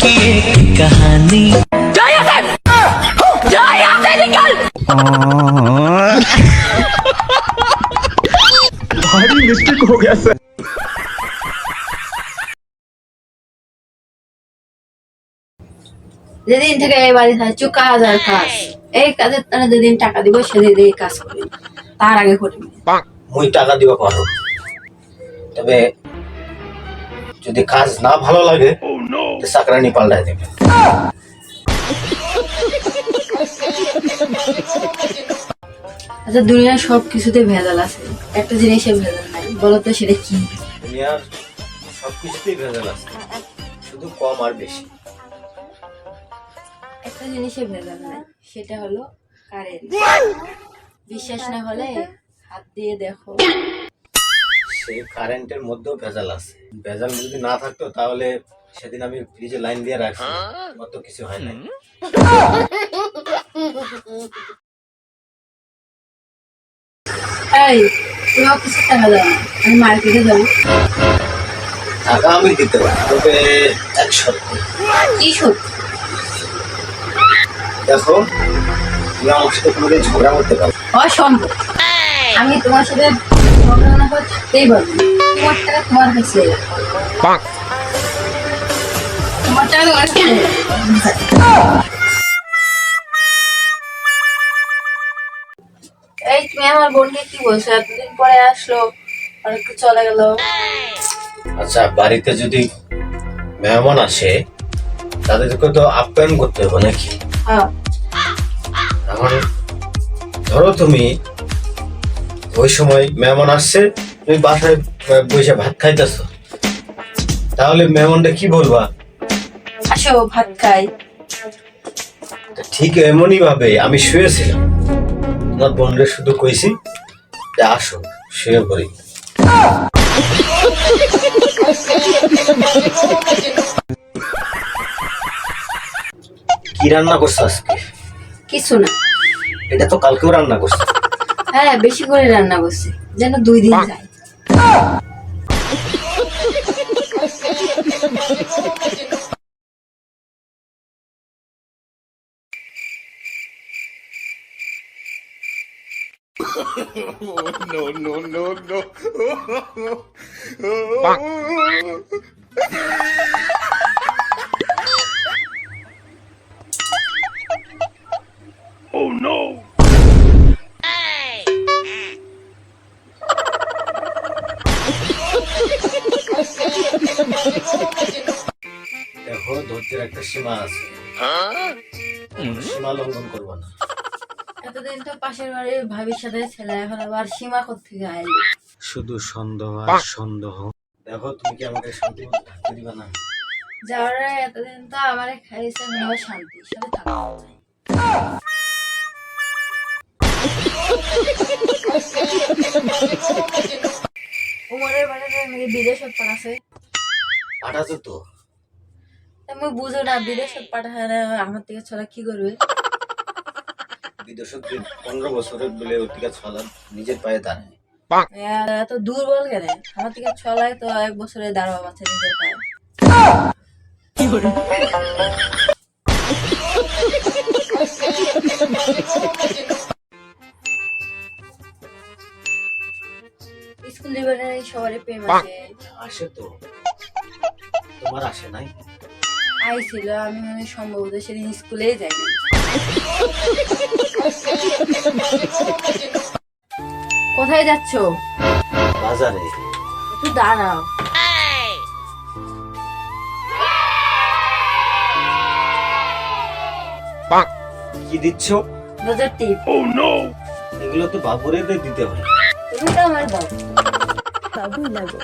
की एक कहानी। भारी मिस्टेक हो गया सर। যেদিন থেকে এই বাড়ি থাকছো কাজ আর কাজ, এই কাজের তারা যেদিন টাকা দিব সেদিন এই কাজ করবি, তার আগে করবি। মুই টাকা দিব পারো, তবে যদি কাজ না ভালো লাগে তো চাকরানি পাল্টাই দেবে। আচ্ছা, দুনিয়ার সব কিছুতে ভেজাল আছে, একটা জিনিসে ভেজাল নাই, বলো তো সেটা কি? দুনিয়ার সবকিছুতেই ভেজাল আছে, শুধু কম আর বেশি। একটা জিনিসে ভেজাল নাই, সেটা হলো কারেন্ট। বিশ্বাস না হলে হাত দিয়ে দেখো। সেই কারেন্টের মধ্যেও ভেজাল আছে। ভেজাল যদি না থাকতো তাহলে সেদিন আমি ফ্রিজে লাইন দিয়ে রাখছি, অত কিছু হয় না। এই, তুমি অফিসে টাকা দাও, আমি মার্কেটে যাবো। টাকা আমি দিতে পারি, তবে এক শর্ত। কি সত্যি? দেখো, তুমি আমার সাথে কোনোদিন ঝগড়া করতে পারো। অসম্ভব। আমি তোমার সাথে ঝগড়া না করে থাকতেই পারবো না। তোমার টাকা তোমার কাছে, তোমার টাকা তোমার কাছে। এই, তুমি আমার বোনকে কি বলছো? এতদিন পরে আসলো আর একটু চলে গেল। আচ্ছা, বাড়িতে যদি মেহমান আসে তাদেরকে তো আপ্যায়ন করতে হবে নাকি? হ্যাঁ। এখন ধরো তুমি ওই সময় মেহমান আসছে, তুমি বাসায় বসে ভাত খাইতেছো, তাহলে মেহমানটা কি বলবা? আসো ভাত খাই। ঠিক এমনই ভাবে আমি শুয়েছিলাম, তোমার বোনরে শুধু কইছি যে আসো শুয়ে পড়ি। কি রান্না করছো আজকে? কিছু না। এটা তো কালকেও রান্না করছো। হ্যাঁ, বেশি করে রান্না করছি, যেন 2 দিন যায়। দেখো, ধৈর্যের একটা সীমা আছে, সীমা লঙ্ঘন করবো না। এতদিন তো পাশের বাড়ির ভাবির সাথে ছেলে, এখন আবার সীমা কোত্থেকে আইলো? শুধু সন্দেহ আর সন্দেহ। দেখো, তুমি কি আমাকে শান্তি মতো থাকতে দিবা না? যারা এতদিন তো আমারে খাইছে, এখন আবার শান্তির সাথে থাকতে চাই। উমরের বাড়িতে নাকি বিদেশত পাঠাছে। পাঠাতো তো, তুমি বুঝো না, বিদেশত পাঠায় না, আমার থেকে ছড়া কি করবে? বিদেশত 15 বছরের বলে ওর থেকে ছলা নিজের পায়ে দাঁড়ায়। এত দুর্বল কেন? আমার থেকে ছলায় তো 1 বছরে দাঁড়াবো বাচ্চা নিজের পায়ে। স্কুল জীবনে সবারই প্রেম আছে। আসে তো, তোমার আসে নাই? আইছিল, আমি মানে সম্ভবত সেদিন স্কুলেই যাইনি। কোথায় যাচ্ছ? বাজারে। একটু দাঁড়াও। কি দিচ্ছ? নজর টিপ। এগুলো তো বাবুরে দিতে হয়। তুমি তো আমার বাবুই লাগো।